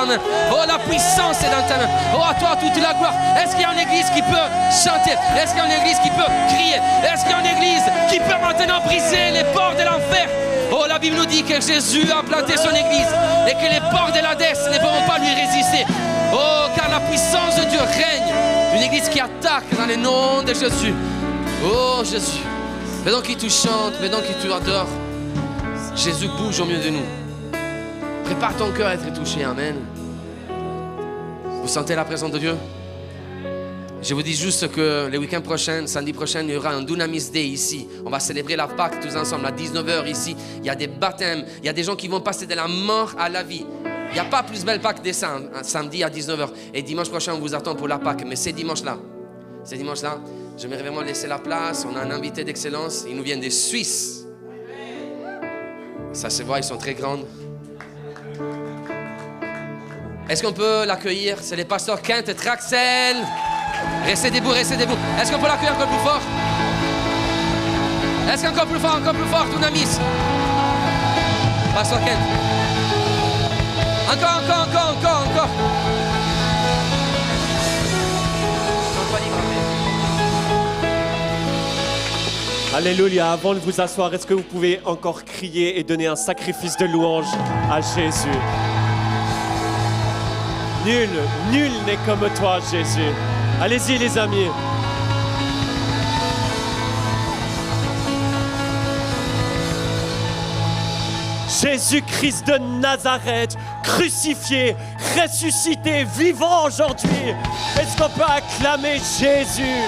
ta main. Oh, la puissance est dans ta main. Oh, à toi toute la gloire. Est-ce qu'il y a une église qui peut chanter? Est-ce qu'il y a une église qui peut crier? Est-ce qu'il y a une église qui peut maintenant briser les portes de l'enfer? Oh, la Bible nous dit que Jésus a planté son église et que les portes de l'Hadès ne pourront pas lui résister. Oh, car la puissance de Dieu règne. Une église qui attaque dans le nom de Jésus. Oh, Jésus. Maintenant qu'il te chante, maintenant qu'il te adore, Jésus bouge au milieu de nous. Prépare ton cœur à être touché. Amen. Vous sentez la présence de Dieu? Je vous dis juste que le week-end prochain, samedi prochain, il y aura un Dunamis Day ici. On va célébrer la Pâque tous ensemble à 19h ici. Il y a des baptêmes, il y a des gens qui vont passer de la mort à la vie. Il n'y a pas plus belle Pâque des saints, samedi à 19h. Et dimanche prochain, on vous attend pour la Pâque. Mais c'est dimanche-là, j'aimerais vraiment laisser la place. On a un invité d'excellence, il nous vient des Suisses. Ça se voit, ils sont très grands. Est-ce qu'on peut l'accueillir? C'est le pasteur Kent Traxel. Restez debout, restez debout. Est-ce qu'on peut l'accueillir encore plus fort? Est-ce qu'encore plus fort, Dunamis? Pasteur Kent. Encore. Alléluia. Avant de vous asseoir, est-ce que vous pouvez encore crier et donner un sacrifice de louange à Jésus? Nul n'est comme toi, Jésus. Allez-y, les amis. Jésus-Christ de Nazareth, crucifié, ressuscité, vivant aujourd'hui. Est-ce qu'on peut acclamer Jésus?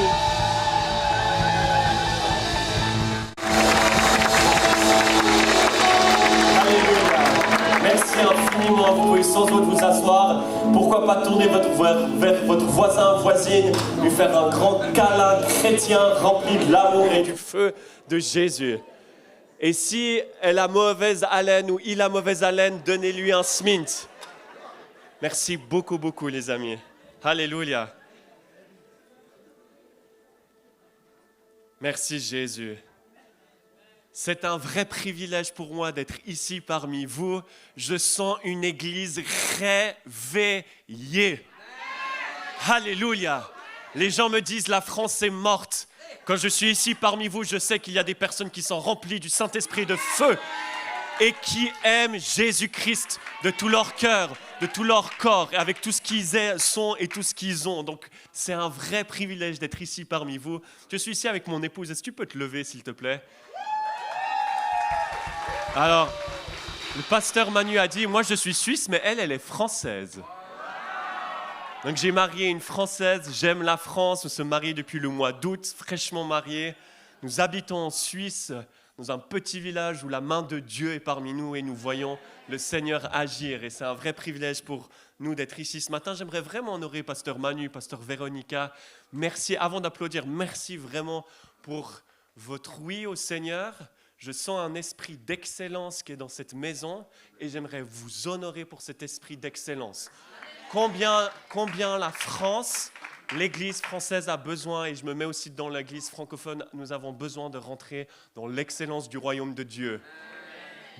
Merci infiniment. Vous pouvez sans doute vous asseoir. Pourquoi pas tourner vers votre voisin, voisine, lui faire un grand câlin chrétien rempli de l'amour et du feu de Jésus. Et si elle a mauvaise haleine ou il a mauvaise haleine, donnez-lui un smint. Merci beaucoup, les amis. Alléluia. Merci Jésus. C'est un vrai privilège pour moi d'être ici parmi vous. Je sens une église réveillée. Alléluia. Les gens me disent la France est morte. Quand je suis ici parmi vous, je sais qu'il y a des personnes qui sont remplies du Saint-Esprit de feu et qui aiment Jésus-Christ de tout leur cœur, de tout leur corps, et avec tout ce qu'ils sont et tout ce qu'ils ont. Donc, c'est un vrai privilège d'être ici parmi vous. Je suis ici avec mon épouse. Est-ce que tu peux te lever, s'il te plaît? Alors, le pasteur Manu a dit, moi je suis suisse, mais elle est française. Donc j'ai marié une Française, j'aime la France, nous sommes mariés depuis le mois d'août, fraîchement mariés. Nous habitons en Suisse, dans un petit village où la main de Dieu est parmi nous et nous voyons le Seigneur agir. Et c'est un vrai privilège pour nous d'être ici ce matin. J'aimerais vraiment honorer pasteur Manu, pasteur Véronica. Merci, avant d'applaudir, merci vraiment pour votre oui au Seigneur. Je sens un esprit d'excellence qui est dans cette maison et j'aimerais vous honorer pour cet esprit d'excellence. Combien la France, l'Église française a besoin, et je me mets aussi dans l'Église francophone, nous avons besoin de rentrer dans l'excellence du royaume de Dieu.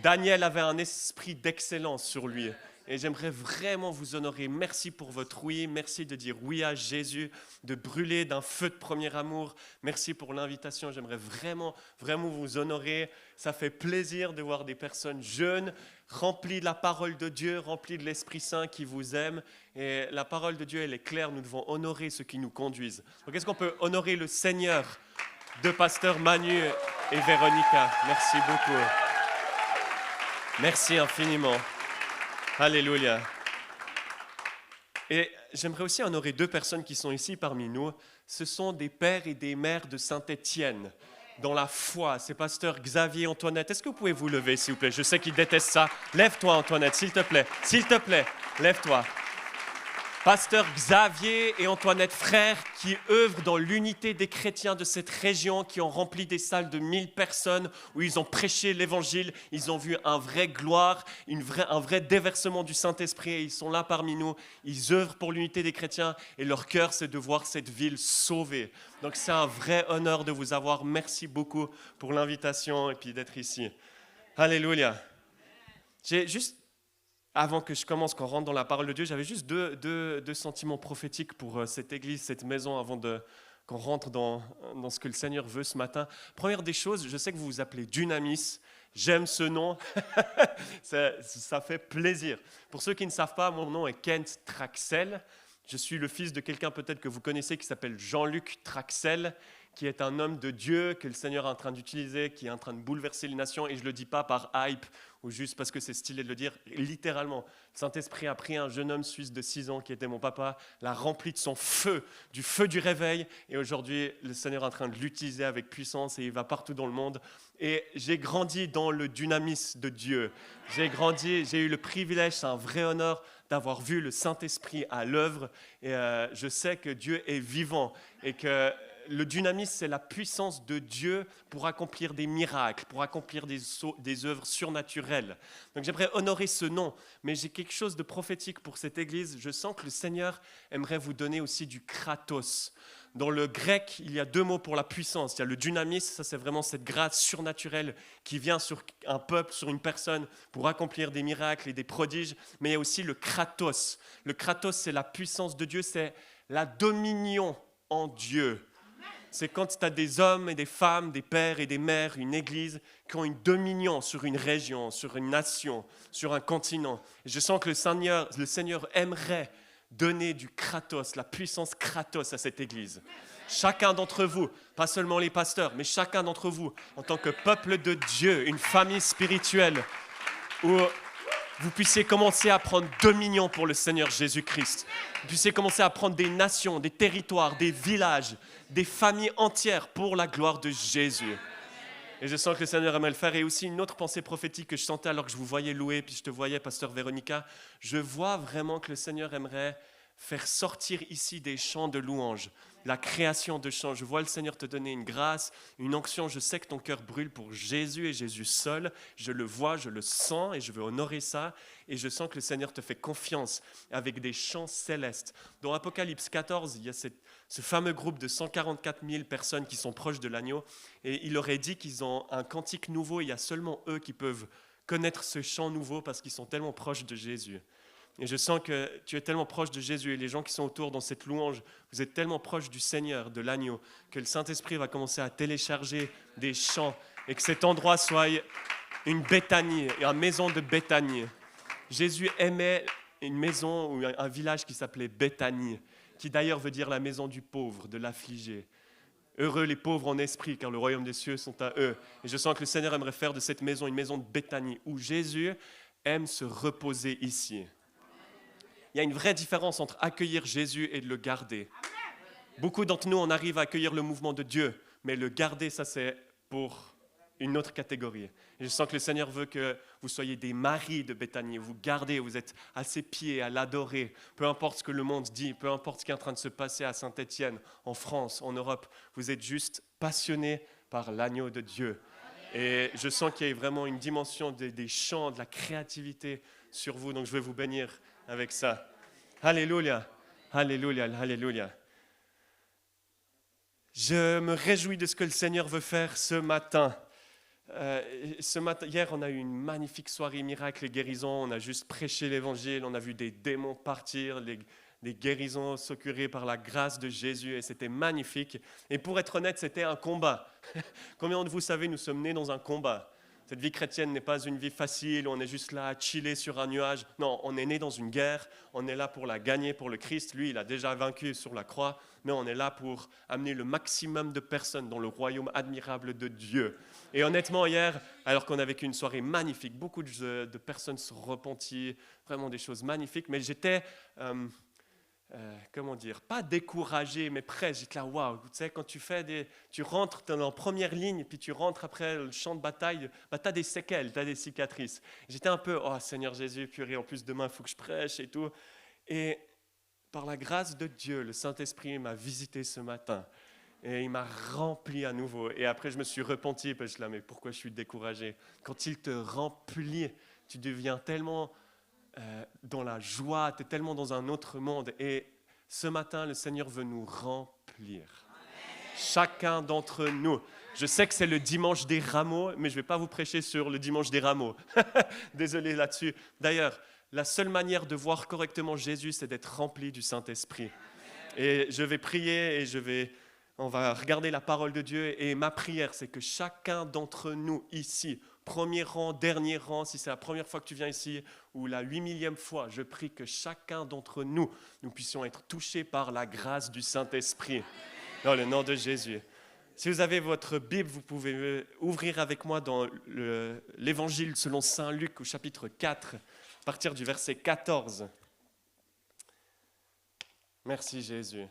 Daniel avait un esprit d'excellence sur lui. Et j'aimerais vraiment vous honorer. Merci pour votre oui. Merci de dire oui à Jésus, de brûler d'un feu de premier amour. Merci pour l'invitation. J'aimerais vraiment vous honorer. Ça fait plaisir de voir des personnes jeunes, remplies de la parole de Dieu, remplies de l'Esprit Saint qui vous aiment. Et la parole de Dieu, elle est claire. Nous devons honorer ceux qui nous conduisent. Donc, est-ce qu'on peut honorer le Seigneur de pasteur Manu et Véronica? Merci beaucoup. Merci infiniment. Alléluia. Et j'aimerais aussi honorer deux personnes qui sont ici parmi nous. Ce sont des pères et des mères de Saint-Étienne dans la foi. C'est pasteur Xavier, Antoinette. Est-ce que vous pouvez vous lever, s'il vous plaît? Je sais qu'ils détestent ça. Lève-toi, Antoinette, s'il te plaît. S'il te plaît, lève-toi. Pasteur Xavier et Antoinette, frères, qui œuvrent dans l'unité des chrétiens de cette région, qui ont rempli des salles de 1000 personnes, où ils ont prêché l'évangile, ils ont vu un vrai gloire, un vrai déversement du Saint-Esprit, et ils sont là parmi nous, ils œuvrent pour l'unité des chrétiens, et leur cœur, c'est de voir cette ville sauvée. Donc c'est un vrai honneur de vous avoir. Merci beaucoup pour l'invitation, et puis d'être ici. Alléluia. avant que je commence, qu'on rentre dans la parole de Dieu, j'avais juste deux sentiments prophétiques pour cette église, cette maison, avant qu'on rentre dans ce que le Seigneur veut ce matin. Première des choses, je sais que vous vous appelez Dunamis. J'aime ce nom, ça fait plaisir. Pour ceux qui ne savent pas, mon nom est Kent Traxel. Je suis le fils de quelqu'un peut-être que vous connaissez qui s'appelle Jean-Luc Traxel, qui est un homme de Dieu que le Seigneur est en train d'utiliser, qui est en train de bouleverser les nations. Et je ne le dis pas par hype ou juste parce que c'est stylé de le dire. Littéralement, le Saint-Esprit a pris un jeune homme suisse de 6 ans qui était mon papa, l'a rempli de son feu du réveil. Et aujourd'hui, le Seigneur est en train de l'utiliser avec puissance et il va partout dans le monde. Et j'ai grandi dans le dynamis de Dieu. J'ai eu le privilège, c'est un vrai honneur d'avoir vu le Saint-Esprit à l'œuvre. Et je sais que Dieu est vivant et que le dynamis, c'est la puissance de Dieu pour accomplir des miracles, pour accomplir des œuvres surnaturelles. Donc j'aimerais honorer ce nom, mais j'ai quelque chose de prophétique pour cette église. Je sens que le Seigneur aimerait vous donner aussi du kratos. Dans le grec, il y a 2 mots pour la puissance. Il y a le dynamis, ça c'est vraiment cette grâce surnaturelle qui vient sur un peuple, sur une personne pour accomplir des miracles et des prodiges. Mais il y a aussi le kratos. Le kratos, c'est la puissance de Dieu, c'est la dominion en Dieu. C'est quand tu as des hommes et des femmes, des pères et des mères, une église qui ont une dominion sur une région, sur une nation, sur un continent. Et je sens que le Seigneur aimerait donner du kratos, la puissance kratos à cette église. Chacun d'entre vous, pas seulement les pasteurs, mais chacun d'entre vous, en tant que peuple de Dieu, une famille spirituelle, où vous puissiez commencer à prendre dominion pour le Seigneur Jésus-Christ. Vous puissiez commencer à prendre des nations, des territoires, des villages, des familles entières pour la gloire de Jésus. Et je sens que le Seigneur aimerait le faire. Et aussi une autre pensée prophétique que je sentais alors que je vous voyais louer, puis je te voyais, pasteur Véronica. Je vois vraiment que le Seigneur aimerait faire sortir ici des chants de louange, la création de chants. Je vois le Seigneur te donner une grâce, une onction. Je sais que ton cœur brûle pour Jésus et Jésus seul. Je le vois, je le sens et je veux honorer ça. Et je sens que le Seigneur te fait confiance avec des chants célestes. Dans Apocalypse 14, il y a ce fameux groupe de 144 000 personnes qui sont proches de l'agneau. Et il leur est dit qu'ils ont un cantique nouveau. Il y a seulement eux qui peuvent connaître ce chant nouveau parce qu'ils sont tellement proches de Jésus. Et je sens que tu es tellement proche de Jésus et les gens qui sont autour dans cette louange, vous êtes tellement proche du Seigneur, de l'agneau, que le Saint-Esprit va commencer à télécharger des chants et que cet endroit soit une Béthanie, une maison de Béthanie. Jésus aimait une maison ou un village qui s'appelait Béthanie, qui d'ailleurs veut dire la maison du pauvre, de l'affligé. Heureux les pauvres en esprit, car le royaume des cieux sont à eux. Et je sens que le Seigneur aimerait faire de cette maison une maison de Béthanie, où Jésus aime se reposer ici. Il y a une vraie différence entre accueillir Jésus et de le garder. Beaucoup d'entre nous, on arrive à accueillir le mouvement de Dieu, mais le garder, ça c'est pour une autre catégorie. Et je sens que le Seigneur veut que vous soyez des maris de Béthanie, vous gardez, vous êtes à ses pieds, à l'adorer, peu importe ce que le monde dit, peu importe ce qui est en train de se passer à Saint-Étienne, en France, en Europe, vous êtes juste passionnés par l'agneau de Dieu. Et je sens qu'il y a vraiment une dimension des chants, de la créativité sur vous, donc je vais vous bénir avec ça. Alléluia, alléluia, alléluia. Je me réjouis de ce que le Seigneur veut faire ce matin. Hier, on a eu une magnifique soirée miracle et guérison. On a juste prêché l'évangile. On a vu des démons partir, des guérisons s'occurer par la grâce de Jésus. Et c'était magnifique. Et pour être honnête, c'était un combat. Combien de vous savez, nous sommes nés dans un combat? Cette vie chrétienne n'est pas une vie facile, on est juste là à chiller sur un nuage. Non, on est né dans une guerre, on est là pour la gagner pour le Christ. Lui, il a déjà vaincu sur la croix, mais on est là pour amener le maximum de personnes dans le royaume admirable de Dieu. Et honnêtement, hier, alors qu'on a vécu une soirée magnifique, beaucoup de personnes se repentirent, vraiment des choses magnifiques, mais j'étais... pas découragé, mais presque. J'étais là, waouh, tu sais, quand tu rentres en première ligne, puis tu rentres après le champ de bataille, tu as des séquelles, tu as des cicatrices. J'étais un peu, oh Seigneur Jésus, purée, en plus demain, il faut que je prêche et tout. Et par la grâce de Dieu, le Saint-Esprit m'a visité ce matin. Et il m'a rempli à nouveau. Et après, je me suis repenti, parce que je suis là, mais pourquoi je suis découragé? Quand il te remplit, tu deviens tellement... dans la joie, tu es tellement dans un autre monde. Et ce matin, le Seigneur veut nous remplir. Chacun d'entre nous. Je sais que c'est le dimanche des rameaux, mais je ne vais pas vous prêcher sur le dimanche des rameaux. Désolé là-dessus. D'ailleurs, la seule manière de voir correctement Jésus, c'est d'être rempli du Saint-Esprit. Et je vais prier et on va regarder la parole de Dieu. Et ma prière, c'est que chacun d'entre nous ici, premier rang, dernier rang, si c'est la première fois que tu viens ici, ou la 8000e fois, je prie que chacun d'entre nous, nous puissions être touchés par la grâce du Saint-Esprit. Dans le nom de Jésus. Si vous avez votre Bible, vous pouvez ouvrir avec moi dans l'Évangile selon Saint Luc au chapitre 4, à partir du verset 14. Merci Jésus.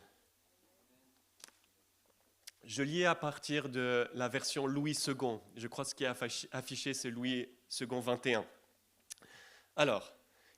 Je lis à partir de la version Louis II. Je crois que ce qui est affiché, c'est Louis II 21. Alors,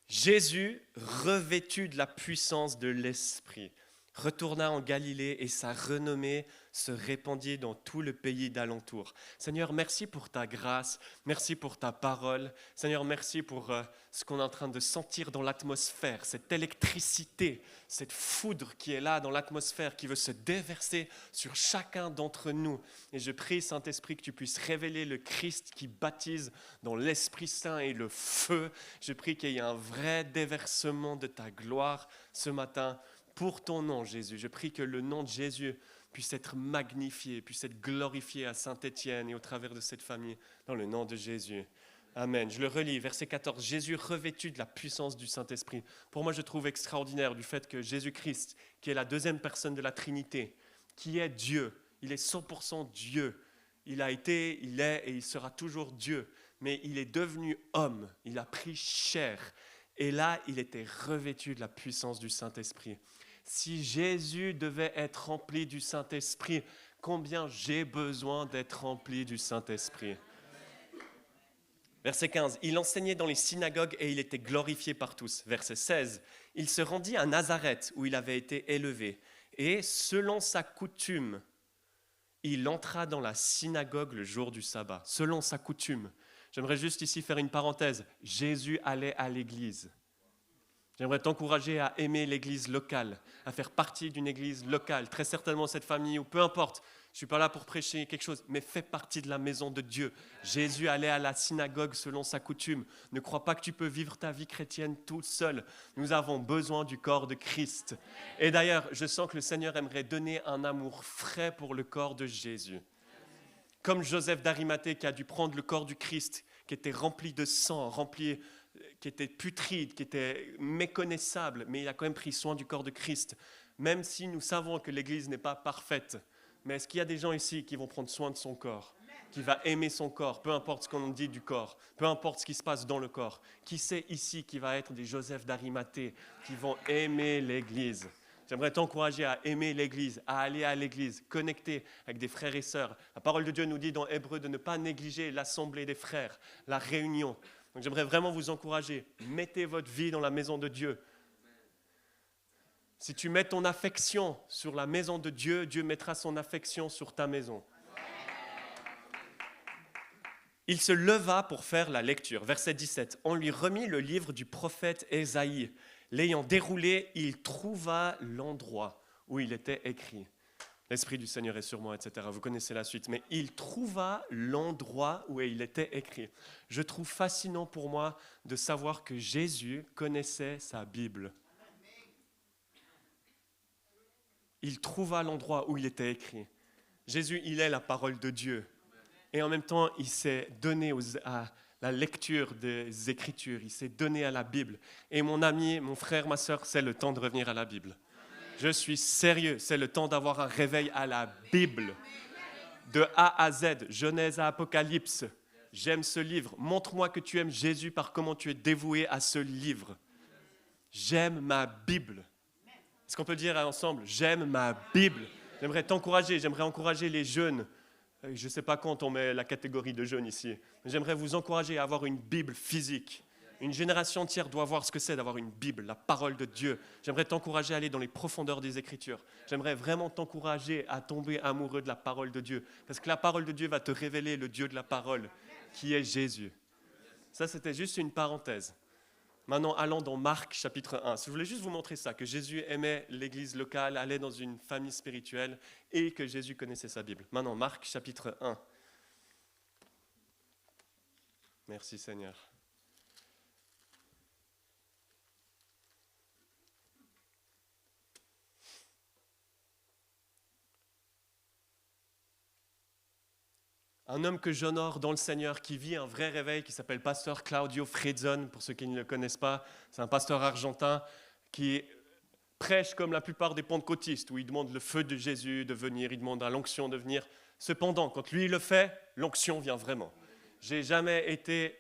Jésus, revêtu de la puissance de l'Esprit, retourna en Galilée et sa renommée se répandit dans tout le pays d'alentour. Seigneur, merci pour ta grâce, merci pour ta parole. Seigneur, merci pour ce qu'on est en train de sentir dans l'atmosphère, cette électricité, cette foudre qui est là dans l'atmosphère, qui veut se déverser sur chacun d'entre nous. Et je prie, Saint-Esprit, que tu puisses révéler le Christ qui baptise dans l'Esprit Saint et le feu. Je prie qu'il y ait un vrai déversement de ta gloire ce matin. Pour ton nom, Jésus, je prie que le nom de Jésus puisse être magnifié, puisse être glorifié à Saint-Étienne et au travers de cette famille, dans le nom de Jésus. Amen. Je le relis, verset 14. Jésus revêtu de la puissance du Saint-Esprit. Pour moi, je trouve extraordinaire du fait que Jésus-Christ, qui est la deuxième personne de la Trinité, qui est Dieu, il est 100% Dieu. Il a été, il est et il sera toujours Dieu. Mais il est devenu homme, il a pris chair. Et là, il était revêtu de la puissance du Saint-Esprit. Si Jésus devait être rempli du Saint-Esprit, combien j'ai besoin d'être rempli du Saint-Esprit? Verset 15, il enseignait dans les synagogues et il était glorifié par tous. Verset 16, il se rendit à Nazareth où il avait été élevé. Et selon sa coutume, il entra dans la synagogue le jour du sabbat. Selon sa coutume. J'aimerais juste ici faire une parenthèse. Jésus allait à l'église. J'aimerais t'encourager à aimer l'église locale, à faire partie d'une église locale, très certainement cette famille, ou peu importe, je ne suis pas là pour prêcher quelque chose, mais fais partie de la maison de Dieu. Jésus allait à la synagogue selon sa coutume. Ne crois pas que tu peux vivre ta vie chrétienne tout seul. Nous avons besoin du corps de Christ. Et d'ailleurs, je sens que le Seigneur aimerait donner un amour frais pour le corps de Jésus. Comme Joseph d'Arimathée qui a dû prendre le corps du Christ, qui était rempli de sang, qui était putride, qui était méconnaissable, mais il a quand même pris soin du corps de Christ. Même si nous savons que l'Église n'est pas parfaite, mais est-ce qu'il y a des gens ici qui vont prendre soin de son corps, qui va aimer son corps, peu importe ce qu'on dit du corps, peu importe ce qui se passe dans le corps? Qui c'est ici qui va être des Joseph d'Arimathée, qui vont aimer l'Église? J'aimerais t'encourager à aimer l'Église, à aller à l'Église, connecter avec des frères et sœurs. La parole de Dieu nous dit dans Hébreux de ne pas négliger l'assemblée des frères, la réunion. Donc j'aimerais vraiment vous encourager, mettez votre vie dans la maison de Dieu. Si tu mets ton affection sur la maison de Dieu, Dieu mettra son affection sur ta maison. Il se leva pour faire la lecture. Verset 17. On lui remit le livre du prophète Ésaïe. L'ayant déroulé, il trouva l'endroit où il était écrit. L'Esprit du Seigneur est sur moi, etc. Vous connaissez la suite. Mais il trouva l'endroit où il était écrit. Je trouve fascinant pour moi de savoir que Jésus connaissait sa Bible. Il trouva l'endroit où il était écrit. Jésus, il est la parole de Dieu. Et en même temps, il s'est donné à la lecture des Écritures. Il s'est donné à la Bible. Et mon ami, mon frère, ma sœur, c'est le temps de revenir à la Bible. Je suis sérieux, c'est le temps d'avoir un réveil à la Bible. De A à Z, Genèse à Apocalypse. J'aime ce livre. Montre-moi que tu aimes Jésus par comment tu es dévoué à ce livre. J'aime ma Bible. Est-ce qu'on peut dire ensemble, j'aime ma Bible? J'aimerais t'encourager, j'aimerais encourager les jeunes. Je ne sais pas quand on met la catégorie de jeunes ici. Mais j'aimerais vous encourager à avoir une Bible physique. Une génération entière doit voir ce que c'est d'avoir une Bible, la parole de Dieu. J'aimerais t'encourager à aller dans les profondeurs des Écritures. J'aimerais vraiment t'encourager à tomber amoureux de la parole de Dieu. Parce que la parole de Dieu va te révéler le Dieu de la parole, qui est Jésus. Ça, c'était juste une parenthèse. Maintenant, allons dans Marc chapitre 1. Je voulais juste vous montrer ça, que Jésus aimait l'église locale, allait dans une famille spirituelle et que Jésus connaissait sa Bible. Maintenant, Marc chapitre 1. Merci Seigneur. un homme que j'honore dans le Seigneur, qui vit un vrai réveil, qui s'appelle pasteur Claudio Fredzon, pour ceux qui ne le connaissent pas. C'est un pasteur argentin qui prêche comme la plupart des pentecôtistes, où il demande le feu de Jésus de venir, il demande à l'onction de venir. Cependant, quand lui le fait, l'onction vient vraiment. J'ai jamais été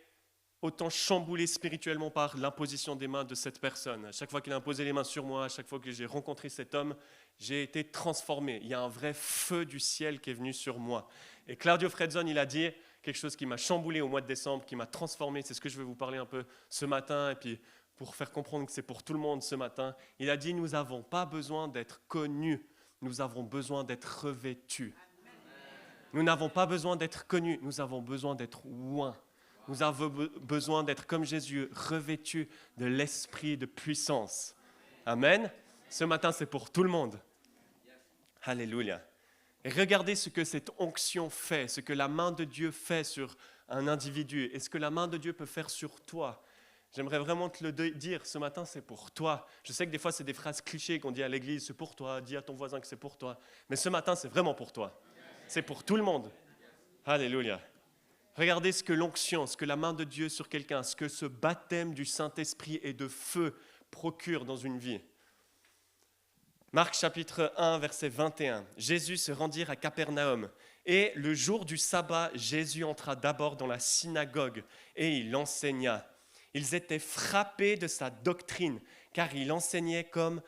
autant chamboulé spirituellement par l'imposition des mains de cette personne. À chaque fois qu'il a imposé les mains sur moi, à chaque fois que j'ai rencontré cet homme, j'ai été transformé. Il y a un vrai feu du ciel qui est venu sur moi. Et Claudio Fredzon, il a dit quelque chose qui m'a chamboulé au mois de décembre, qui m'a transformé. C'est ce que je vais vous parler un peu ce matin, et puis pour faire comprendre que c'est pour tout le monde ce matin. Il a dit, nous n'avons pas besoin d'être connus, nous avons besoin d'être revêtus. Nous n'avons pas besoin d'être connus, nous avons besoin d'être oints. Nous avons besoin d'être comme Jésus, revêtus de l'esprit de puissance. Amen. Ce matin, c'est pour tout le monde. Alléluia. Et regardez ce que cette onction fait, ce que la main de Dieu fait sur un individu, et ce que la main de Dieu peut faire sur toi. J'aimerais vraiment te le dire, ce matin, c'est pour toi. Je sais que des fois, c'est des phrases clichés qu'on dit à l'église, c'est pour toi, dis à ton voisin que c'est pour toi. Mais ce matin, c'est vraiment pour toi. C'est pour tout le monde. Alléluia. Regardez ce que l'onction, ce que la main de Dieu sur quelqu'un, ce que ce baptême du Saint-Esprit et de feu procure dans une vie. Marc chapitre 1, verset 21. Jésus se rendit à Capernaum. Et le jour du sabbat, Jésus entra d'abord dans la synagogue et il enseigna. Ils étaient frappés de sa doctrine, car il enseignait comme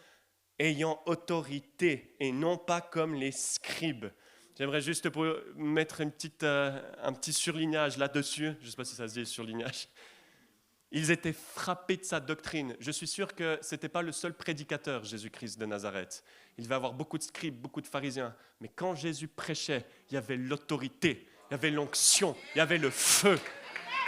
ayant autorité et non pas comme les scribes. J'aimerais juste mettre un petit surlignage là-dessus. Je ne sais pas si ça se dit surlignage. Ils étaient frappés de sa doctrine. Je suis sûr que ce n'était pas le seul prédicateur, Jésus-Christ de Nazareth. Il devait y avoir beaucoup de scribes, beaucoup de pharisiens. Mais quand Jésus prêchait, il y avait l'autorité, il y avait l'onction, il y avait le feu.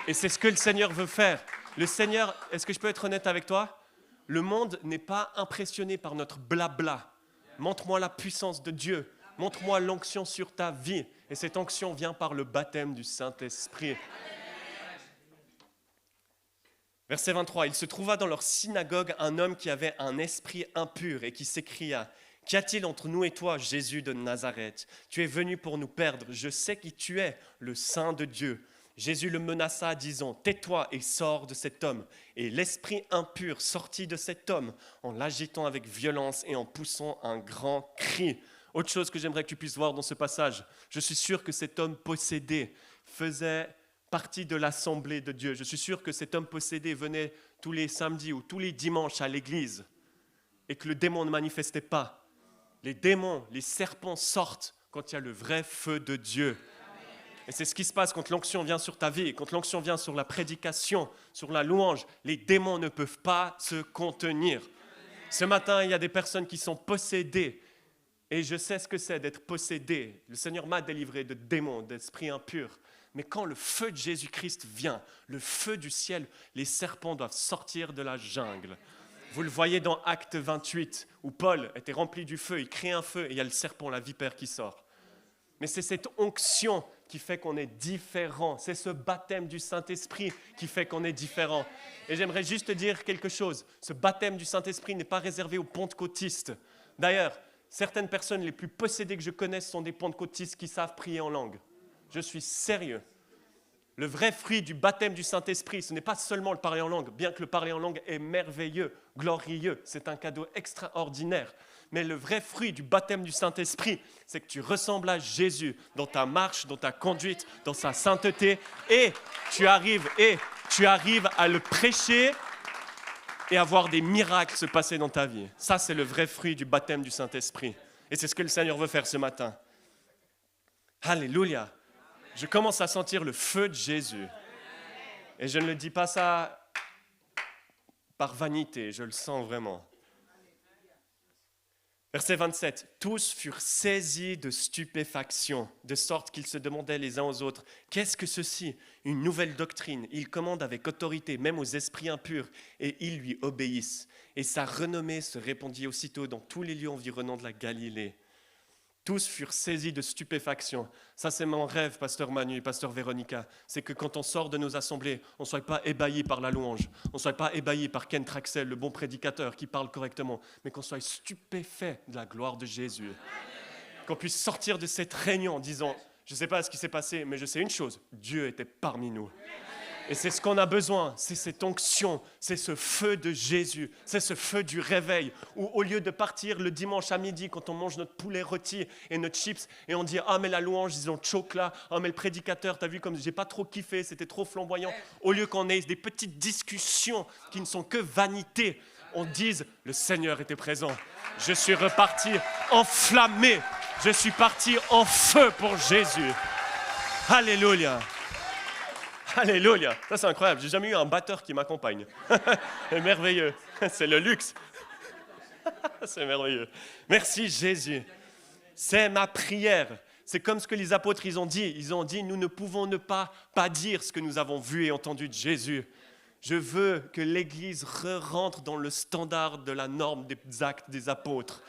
Et c'est ce que le Seigneur veut faire. Le Seigneur, est-ce que je peux être honnête avec toi? Le monde n'est pas impressionné par notre blabla. Montre-moi la puissance de Dieu. Montre-moi l'onction sur ta vie. Et cette onction vient par le baptême du Saint-Esprit. Verset 23. Il se trouva dans leur synagogue un homme qui avait un esprit impur et qui s'écria: Qu'y a-t-il entre nous et toi, Jésus de Nazareth? Tu es venu pour nous perdre. Je sais qui tu es, le Saint de Dieu. Jésus le menaça, disant: Tais-toi et sors de cet homme. Et l'esprit impur sortit de cet homme en l'agitant avec violence et en poussant un grand cri. Autre chose que j'aimerais que tu puisses voir dans ce passage, je suis sûr que cet homme possédé faisait partie de l'assemblée de Dieu. Je suis sûr que cet homme possédé venait tous les samedis ou tous les dimanches à l'église et que le démon ne manifestait pas. Les démons, les serpents sortent quand il y a le vrai feu de Dieu. Et c'est ce qui se passe quand l'onction vient sur ta vie, quand l'onction vient sur la prédication, sur la louange. Les démons ne peuvent pas se contenir. Ce matin, il y a des personnes qui sont possédées. Et je sais ce que c'est d'être possédé. Le Seigneur m'a délivré de démons, d'esprits impurs. Mais quand le feu de Jésus-Christ vient, le feu du ciel, les serpents doivent sortir de la jungle. Vous le voyez dans Acte 28, où Paul était rempli du feu, il crée un feu et il y a le serpent, la vipère qui sort. Mais c'est cette onction qui fait qu'on est différent. C'est ce baptême du Saint-Esprit qui fait qu'on est différent. Et j'aimerais juste te dire quelque chose. Ce baptême du Saint-Esprit n'est pas réservé aux pentecôtistes. D'ailleurs, certaines personnes les plus possédées que je connaisse sont des pentecôtistes qui savent prier en langue. Je suis sérieux. Le vrai fruit du baptême du Saint-Esprit, ce n'est pas seulement le parler en langue, bien que le parler en langue est merveilleux, glorieux, c'est un cadeau extraordinaire. Mais le vrai fruit du baptême du Saint-Esprit, c'est que tu ressembles à Jésus dans ta marche, dans ta conduite, dans sa sainteté, et tu arrives à le prêcher et à voir des miracles se passer dans ta vie. Ça, c'est le vrai fruit du baptême du Saint-Esprit. Et c'est ce que le Seigneur veut faire ce matin. Alléluia. Je commence à sentir le feu de Jésus. Et je ne le dis pas ça par vanité, je le sens vraiment. Verset 27. Tous furent saisis de stupéfaction, de sorte qu'ils se demandaient les uns aux autres: qu'est-ce que ceci? Une nouvelle doctrine. Il commande avec autorité, même aux esprits impurs, et ils lui obéissent. Et sa renommée se répandit aussitôt dans tous les lieux environnants de la Galilée. Tous furent saisis de stupéfaction. Ça, c'est mon rêve, pasteur Manu et pasteur Véronica. C'est que quand on sort de nos assemblées, on ne soit pas ébahi par la louange. On ne soit pas ébahi par Ken Traxel, le bon prédicateur qui parle correctement. Mais qu'on soit stupéfait de la gloire de Jésus. Qu'on puisse sortir de cette réunion en disant: Je ne sais pas ce qui s'est passé, mais je sais une chose, Dieu était parmi nous. Et c'est ce qu'on a besoin, c'est cette onction, c'est ce feu de Jésus, c'est ce feu du réveil, où au lieu de partir le dimanche à midi, quand on mange notre poulet rôti et notre chips, et on dit « Ah, mais la louange, ils ont choc là, ah, mais le prédicateur, t'as vu comme j'ai pas trop kiffé, c'était trop flamboyant », au lieu qu'on ait des petites discussions qui ne sont que vanité, on dise « Le Seigneur était présent, je suis reparti enflammé, je suis parti en feu pour Jésus. » Alléluia. Alléluia, ça c'est incroyable, j'ai jamais eu un batteur qui m'accompagne. C'est merveilleux, c'est le luxe. C'est merveilleux. Merci Jésus. C'est ma prière. C'est comme ce que les apôtres ils ont dit, nous ne pouvons ne pas dire ce que nous avons vu et entendu de Jésus. Je veux que l'Église rentre dans le standard de la norme des actes des apôtres.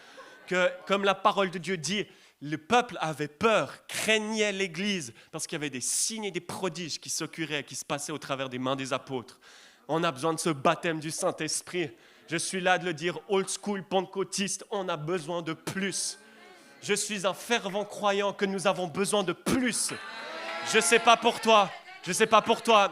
Que, comme la parole de Dieu dit, le peuple avait peur, craignait l'Église, parce qu'il y avait des signes et des prodiges qui s'occuraient, qui se passaient au travers des mains des apôtres. On a besoin de ce baptême du Saint-Esprit. Je suis là de le dire, old school pentecôtiste, on a besoin de plus. Je suis un fervent croyant que nous avons besoin de plus. Je ne sais pas pour toi,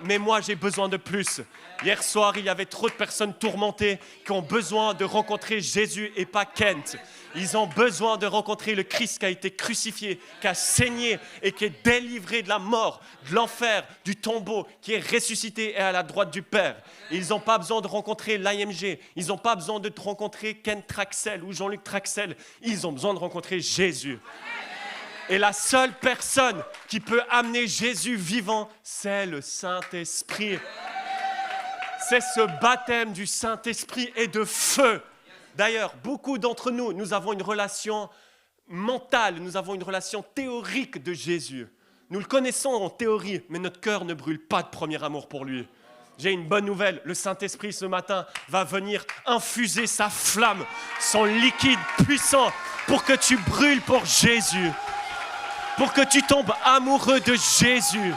mais moi j'ai besoin de plus. Hier soir, il y avait trop de personnes tourmentées qui ont besoin de rencontrer Jésus et pas Kent. Ils ont besoin de rencontrer le Christ qui a été crucifié, qui a saigné et qui est délivré de la mort, de l'enfer, du tombeau, qui est ressuscité et à la droite du Père. Ils n'ont pas besoin de rencontrer l'IMG, ils n'ont pas besoin de rencontrer Ken Traxel ou Jean-Luc Traxel, ils ont besoin de rencontrer Jésus. Et la seule personne qui peut amener Jésus vivant, c'est le Saint-Esprit. C'est ce baptême du Saint-Esprit et de feu. D'ailleurs, beaucoup d'entre nous, nous avons une relation mentale, nous avons une relation théorique de Jésus. Nous le connaissons en théorie, mais notre cœur ne brûle pas de premier amour pour lui. J'ai une bonne nouvelle, le Saint-Esprit ce matin va venir infuser sa flamme, son liquide puissant pour que tu brûles pour Jésus, pour que tu tombes amoureux de Jésus.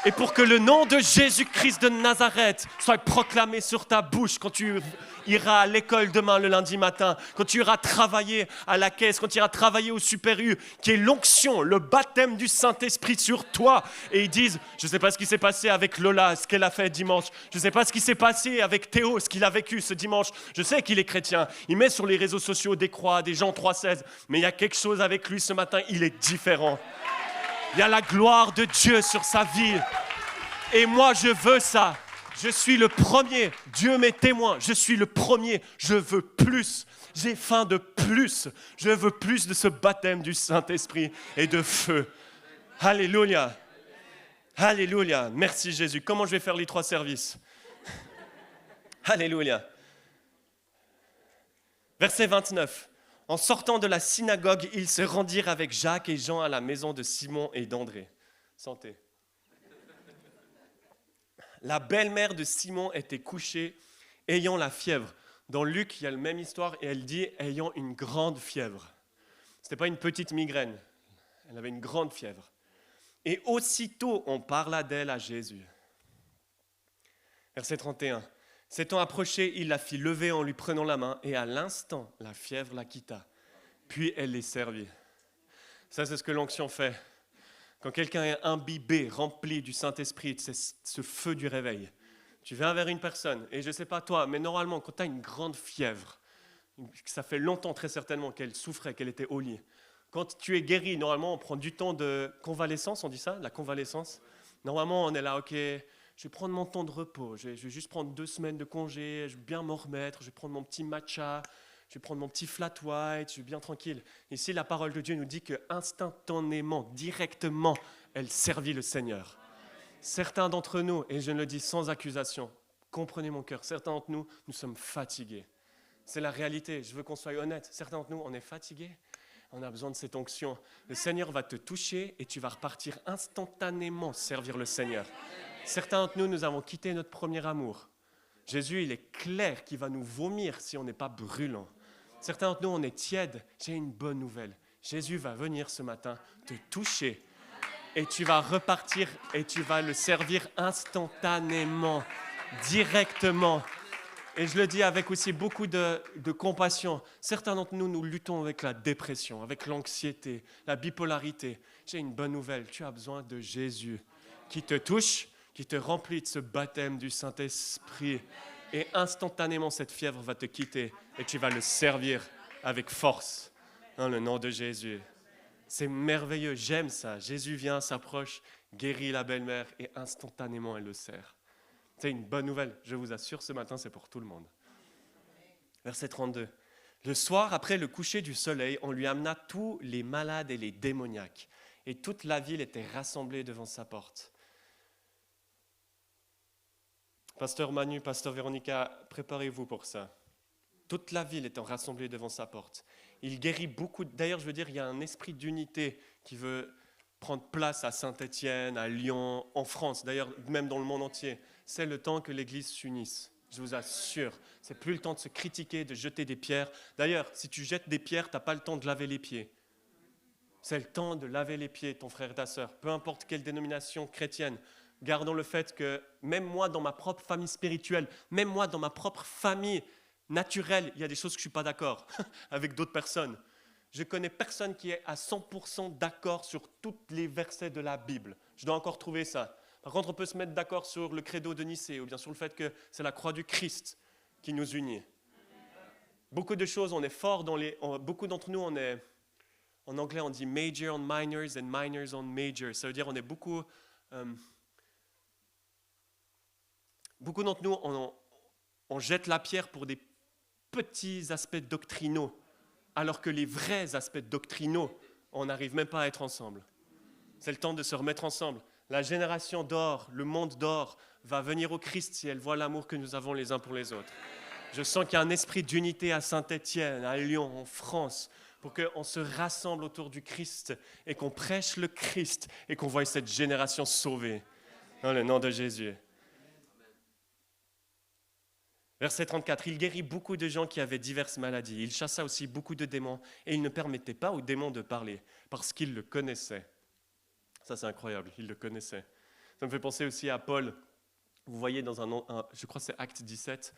Et pour que le nom de Jésus-Christ de Nazareth soit proclamé sur ta bouche quand tu iras à l'école demain, le lundi matin, quand tu iras travailler à la caisse, quand tu iras travailler au Super U, qui est l'onction, le baptême du Saint-Esprit sur toi. Et ils disent, je ne sais pas ce qui s'est passé avec Lola, ce qu'elle a fait dimanche. Je ne sais pas ce qui s'est passé avec Théo, ce qu'il a vécu ce dimanche. Je sais qu'il est chrétien. Il met sur les réseaux sociaux des croix, des Jean 3,16. Mais il y a quelque chose avec lui ce matin, il est différent. Il y a la gloire de Dieu sur sa vie. Et moi, je veux ça. Je suis le premier. Dieu m'est témoin. Je suis le premier. Je veux plus. J'ai faim de plus. Je veux plus de ce baptême du Saint-Esprit et de feu. Alléluia. Alléluia. Merci Jésus. Comment je vais faire les 3 services? Alléluia. Verset 29. En sortant de la synagogue, ils se rendirent avec Jacques et Jean à la maison de Simon et d'André. Santé. La belle-mère de Simon était couchée, ayant la fièvre. Dans Luc, il y a la même histoire et elle dit « ayant une grande fièvre ». Ce n'était pas une petite migraine, elle avait une grande fièvre. Et aussitôt, on parla d'elle à Jésus. Verset 31. S'étant approché, il la fit lever en lui prenant la main et à l'instant, la fièvre la quitta. Puis elle les servit. Ça, c'est ce que l'onction fait. Quand quelqu'un est imbibé, rempli du Saint-Esprit, c'est ce feu du réveil. Tu viens vers une personne, et je ne sais pas toi, mais normalement, quand tu as une grande fièvre, ça fait longtemps très certainement qu'elle souffrait, qu'elle était au lit. Quand tu es guéri, normalement, on prend du temps de convalescence, on dit ça, la convalescence. Normalement, on est là, ok, je vais prendre mon temps de repos, je vais juste prendre 2 semaines de congé, je vais bien m'en remettre, je vais prendre mon petit matcha, je vais prendre mon petit flat white, je suis bien tranquille. Ici, la parole de Dieu nous dit qu'instantanément, directement, elle servit le Seigneur. Certains d'entre nous, et je le dis sans accusation, comprenez mon cœur, certains d'entre nous, nous sommes fatigués. C'est la réalité, je veux qu'on soit honnête. Certains d'entre nous, on est fatigués, on a besoin de cette onction. Le Seigneur va te toucher et tu vas repartir instantanément servir le Seigneur. Certains d'entre nous, nous avons quitté notre premier amour. Jésus, il est clair qu'il va nous vomir si on n'est pas brûlant. Certains d'entre nous, on est tiède. J'ai une bonne nouvelle. Jésus va venir ce matin te toucher et tu vas repartir et tu vas le servir instantanément, directement. Et je le dis avec aussi beaucoup de compassion. Certains d'entre nous, nous luttons avec la dépression, avec l'anxiété, la bipolarité. J'ai une bonne nouvelle, tu as besoin de Jésus qui te touche, qui te remplit de ce baptême du Saint-Esprit. Et instantanément, cette fièvre va te quitter et tu vas le servir avec force dans le nom de Jésus. C'est merveilleux, j'aime ça. Jésus vient, s'approche, guérit la belle-mère et instantanément, elle le sert. C'est une bonne nouvelle, je vous assure, ce matin, c'est pour tout le monde. Verset 32. Le soir, après le coucher du soleil, on lui amena tous les malades et les démoniaques. Et toute la ville était rassemblée devant sa porte. Pasteur Manu, Pasteur Véronica, préparez-vous pour ça. Toute la ville étant rassemblée devant sa porte. Il guérit beaucoup. D'ailleurs, je veux dire, il y a un esprit d'unité qui veut prendre place à Saint-Étienne, à Lyon, en France, d'ailleurs, même dans le monde entier. C'est le temps que l'Église s'unisse. Je vous assure, c'est plus le temps de se critiquer, de jeter des pierres. D'ailleurs, si tu jettes des pierres, tu n'as pas le temps de laver les pieds. C'est le temps de laver les pieds, ton frère et ta sœur. Peu importe quelle dénomination chrétienne, gardons le fait que même moi, dans ma propre famille spirituelle, même moi, dans ma propre famille naturelle, il y a des choses que je ne suis pas d'accord avec d'autres personnes. Je connais personne qui est à 100% d'accord sur tous les versets de la Bible. Je dois encore trouver ça. Par contre, on peut se mettre d'accord sur le credo de Nicée ou bien sur le fait que c'est la croix du Christ qui nous unit. Beaucoup de choses, on est fort dans beaucoup d'entre nous, on est, en anglais, on dit major on minors and minors on majors. Ça veut dire on est beaucoup d'entre nous, on jette la pierre pour des petits aspects doctrinaux, alors que les vrais aspects doctrinaux, on n'arrive même pas à être ensemble. C'est le temps de se remettre ensemble. La génération d'or, le monde d'or, va venir au Christ si elle voit l'amour que nous avons les uns pour les autres. Je sens qu'il y a un esprit d'unité à Saint-Étienne, à Lyon, en France, pour qu'on se rassemble autour du Christ et qu'on prêche le Christ et qu'on voie cette génération sauvée. Dans le nom de Jésus. Verset 34, il guérit beaucoup de gens qui avaient diverses maladies. Il chassa aussi beaucoup de démons et il ne permettait pas aux démons de parler parce qu'il le connaissait. Ça, c'est incroyable, il le connaissait. Ça me fait penser aussi à Paul. Vous voyez dans je crois que c'est Acte 17,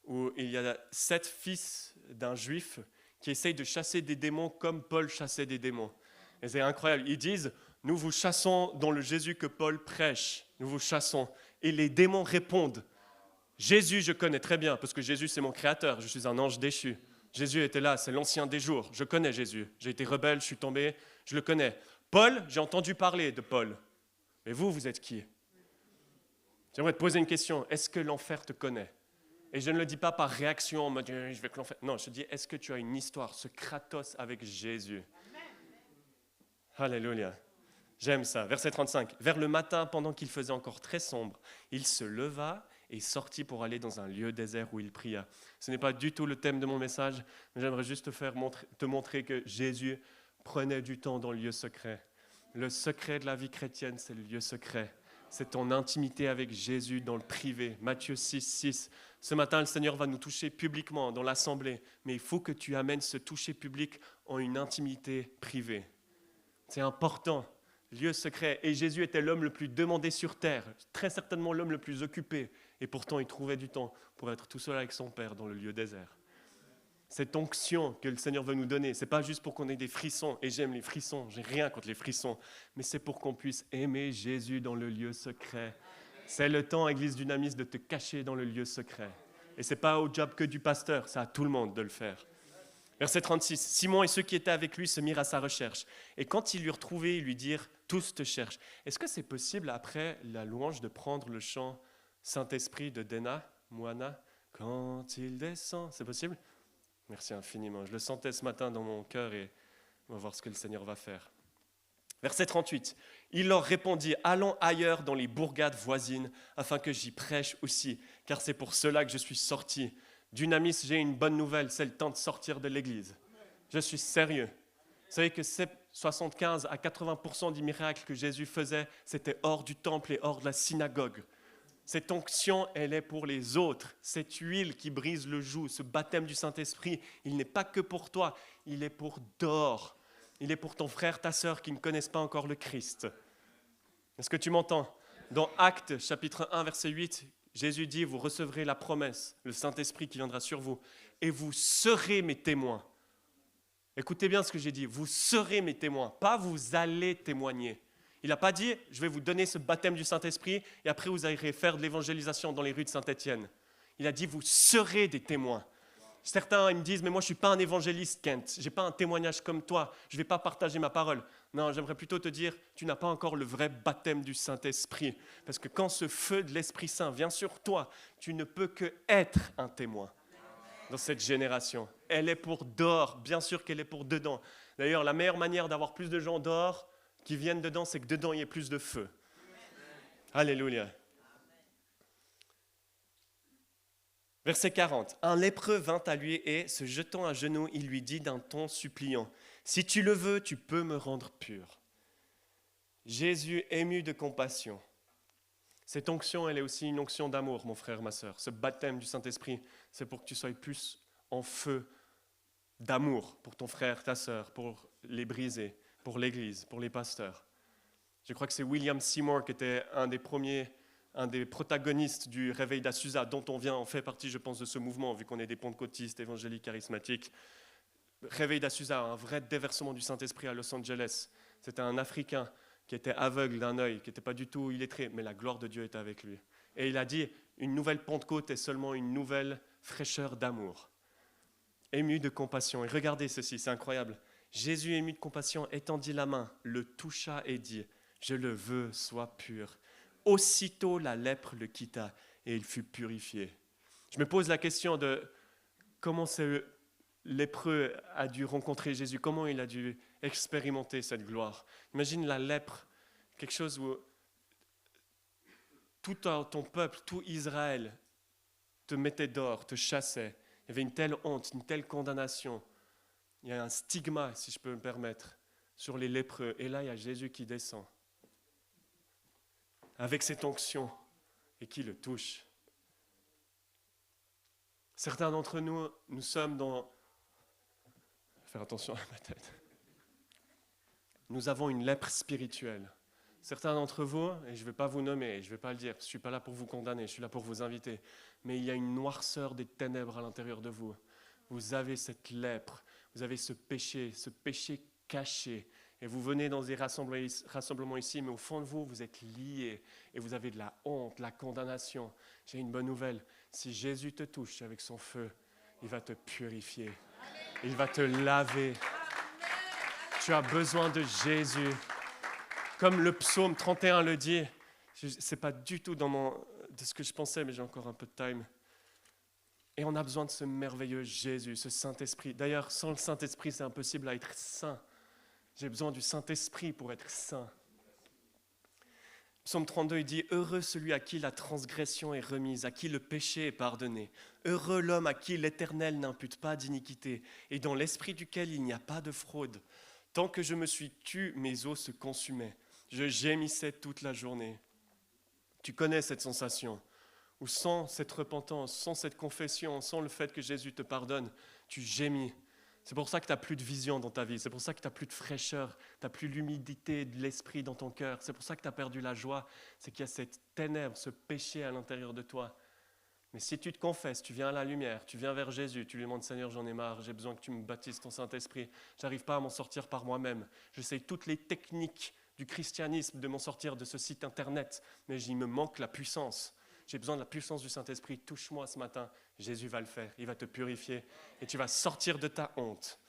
où il y a 7 fils d'un juif qui essayent de chasser des démons comme Paul chassait des démons. Et c'est incroyable. Ils disent, nous vous chassons dans le Jésus que Paul prêche. Nous vous chassons. Et les démons répondent, Jésus, je connais très bien, parce que Jésus, c'est mon créateur. Je suis un ange déchu. Jésus était là, c'est l'ancien des jours. Je connais Jésus. J'ai été rebelle, je suis tombé, je le connais. Paul, j'ai entendu parler de Paul. Mais vous êtes qui? J'aimerais te poser une question. Est-ce que l'enfer te connaît? Et je ne le dis pas par réaction en mode je vais que l'enfer. Non, je dis est-ce que tu as une histoire, ce Kratos avec Jésus? Alléluia. J'aime ça. Verset 35. Vers le matin, pendant qu'il faisait encore très sombre, il se leva et sortit pour aller dans un lieu désert où il pria. Ce n'est pas du tout le thème de mon message, mais j'aimerais juste te montrer que Jésus prenait du temps dans le lieu secret. Le secret de la vie chrétienne, c'est le lieu secret. C'est ton intimité avec Jésus dans le privé. Matthieu 6, 6. Ce matin, le Seigneur va nous toucher publiquement dans l'assemblée, mais il faut que tu amènes ce toucher public en une intimité privée. C'est important. Lieu secret. Et Jésus était l'homme le plus demandé sur terre, très certainement l'homme le plus occupé. Et pourtant, il trouvait du temps pour être tout seul avec son Père dans le lieu désert. Cette onction que le Seigneur veut nous donner, ce n'est pas juste pour qu'on ait des frissons, et j'aime les frissons, j'ai rien contre les frissons, mais c'est pour qu'on puisse aimer Jésus dans le lieu secret. C'est le temps, Église Dynamis, de te cacher dans le lieu secret. Et ce n'est pas au job que du pasteur, c'est à tout le monde de le faire. Verset 36, Simon et ceux qui étaient avec lui se mirent à sa recherche. Et quand ils lui retrouvèrent, ils lui dirent, tous te cherchent. Est-ce que c'est possible, après la louange, de prendre le chant Saint-Esprit de Dena, Moana, quand il descend? C'est possible? Merci infiniment. Je le sentais ce matin dans mon cœur et on va voir ce que le Seigneur va faire. Verset 38. Il leur répondit, allons ailleurs dans les bourgades voisines afin que j'y prêche aussi, car c'est pour cela que je suis sorti. Dynamis, j'ai une bonne nouvelle, c'est le temps de sortir de l'église. Je suis sérieux. Vous savez que 75 à 80% des miracles que Jésus faisait, c'était hors du temple et hors de la synagogue. Cette onction, elle est pour les autres. Cette huile qui brise le joug, ce baptême du Saint-Esprit, il n'est pas que pour toi, il est pour dehors. Il est pour ton frère, ta sœur qui ne connaissent pas encore le Christ. Est-ce que tu m'entends? Dans Actes, chapitre 1, verset 8, Jésus dit, vous recevrez la promesse, le Saint-Esprit qui viendra sur vous, et vous serez mes témoins. Écoutez bien ce que j'ai dit, vous serez mes témoins, pas vous allez témoigner. Il n'a pas dit, je vais vous donner ce baptême du Saint-Esprit, et après vous irez faire de l'évangélisation dans les rues de Saint-Étienne. Il a dit, vous serez des témoins. Certains ils me disent, mais moi je ne suis pas un évangéliste, Kent, je n'ai pas un témoignage comme toi, je ne vais pas partager ma parole. Non, j'aimerais plutôt te dire, tu n'as pas encore le vrai baptême du Saint-Esprit. Parce que quand ce feu de l'Esprit Saint vient sur toi, tu ne peux que être un témoin dans cette génération. Elle est pour dehors, bien sûr qu'elle est pour dedans. D'ailleurs, la meilleure manière d'avoir plus de gens dehors qui viennent dedans, c'est que dedans il y ait plus de feu. Alléluia. Verset 40. Un lépreux vint à lui et, se jetant à genoux, il lui dit d'un ton suppliant, « Si tu le veux, tu peux me rendre pur. » Jésus, ému de compassion. Cette onction, elle est aussi une onction d'amour, mon frère, ma sœur. Ce baptême du Saint-Esprit, c'est pour que tu sois plus en feu d'amour pour ton frère, ta sœur, pour les brisés, pour l'Église, pour les pasteurs. Je crois que c'est William Seymour qui était un des protagonistes du réveil d'Azusa, dont on fait partie, je pense, de ce mouvement, vu qu'on est des pentecôtistes, évangéliques, charismatiques. Réveil d'Azusa, un vrai déversement du Saint-Esprit à Los Angeles. C'était un Africain qui était aveugle d'un œil, qui n'était pas du tout illettré, mais la gloire de Dieu était avec lui. Et il a dit, une nouvelle Pentecôte est seulement une nouvelle fraîcheur d'amour. Ému de compassion. Et regardez ceci, c'est incroyable. Jésus, ému de compassion, étendit la main, le toucha et dit, « Je le veux, sois pur. » Aussitôt la lèpre le quitta et il fut purifié. Je me pose la question de comment ce lépreux a dû rencontrer Jésus, comment il a dû expérimenter cette gloire. Imagine la lèpre, quelque chose où tout ton peuple, tout Israël te mettait dehors, te chassait. Il y avait une telle honte, une telle condamnation. Il y a un stigma, si je peux me permettre, sur les lépreux. Et là, il y a Jésus qui descend avec cette onction et qui le touche. Certains d'entre nous, nous sommes dans... Faire attention à ma tête. Nous avons une lèpre spirituelle. Certains d'entre vous, et je ne vais pas vous nommer, je ne vais pas le dire, je ne suis pas là pour vous condamner, je suis là pour vous inviter, mais il y a une noirceur des ténèbres à l'intérieur de vous. Vous avez cette lèpre, vous avez ce péché caché, et vous venez dans des rassemblements ici, mais au fond de vous, vous êtes liés, et vous avez de la honte, de la condamnation. J'ai une bonne nouvelle, si Jésus te touche avec son feu, il va te purifier, il va te laver. Tu as besoin de Jésus. Comme le psaume 31 le dit, ce n'est pas du tout de ce que je pensais, mais j'ai encore un peu de time. Et on a besoin de ce merveilleux Jésus, ce Saint-Esprit. D'ailleurs, sans le Saint-Esprit, c'est impossible à être saint. J'ai besoin du Saint-Esprit pour être saint. Psaume 32, il dit « Heureux celui à qui la transgression est remise, à qui le péché est pardonné. Heureux l'homme à qui l'Éternel n'impute pas d'iniquité, et dans l'esprit duquel il n'y a pas de fraude. Tant que je me suis tu, mes os se consumaient. Je gémissais toute la journée. » Tu connais cette sensation où sans cette repentance, sans cette confession, sans le fait que Jésus te pardonne, tu gémis. C'est pour ça que tu n'as plus de vision dans ta vie. C'est pour ça que tu n'as plus de fraîcheur. Tu n'as plus l'humidité de l'esprit dans ton cœur. C'est pour ça que tu as perdu la joie. C'est qu'il y a cette ténèbre, ce péché à l'intérieur de toi. Mais si tu te confesses, tu viens à la lumière, tu viens vers Jésus, tu lui demandes « Seigneur, j'en ai marre, j'ai besoin que tu me baptises ton Saint-Esprit. Je n'arrive pas à m'en sortir par moi-même. J'essaye toutes les techniques du christianisme de m'en sortir de ce site internet, mais il me manque la puissance. J'ai besoin de la puissance du Saint-Esprit. Touche-moi ce matin. » Jésus va le faire. Il va te purifier et tu vas sortir de ta honte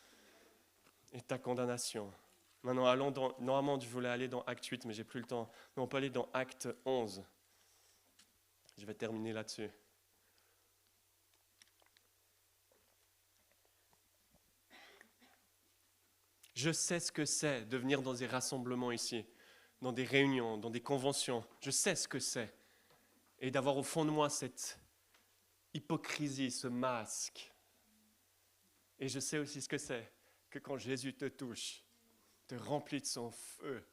et ta condamnation. Maintenant, normalement, je voulais aller dans Acte 8, mais j'ai plus le temps. Mais on peut aller dans Acte 11. Je vais terminer là-dessus. Je sais ce que c'est de venir dans des rassemblements ici, dans des réunions, dans des conventions. Je sais ce que c'est. Et d'avoir au fond de moi cette hypocrisie, ce masque. Et je sais aussi ce que c'est, que quand Jésus te touche, te remplit de son feu,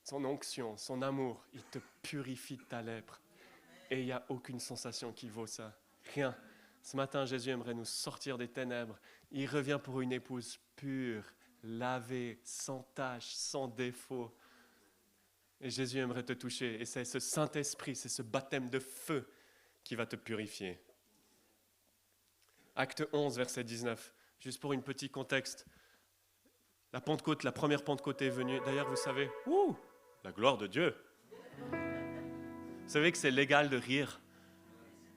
son onction, son amour, il te purifie de ta lèpre. Et il n'y a aucune sensation qui vaut ça. Rien. Ce matin, Jésus aimerait nous sortir des ténèbres. Il revient pour une épouse pure, lavée, sans tache, sans défaut. Et Jésus aimerait te toucher. Et c'est ce Saint-Esprit, c'est ce baptême de feu qui va te purifier. Acte 11, verset 19. Juste pour un petit contexte. La Pentecôte, la première Pentecôte est venue. D'ailleurs, vous savez, la gloire de Dieu. Vous savez que c'est légal de rire.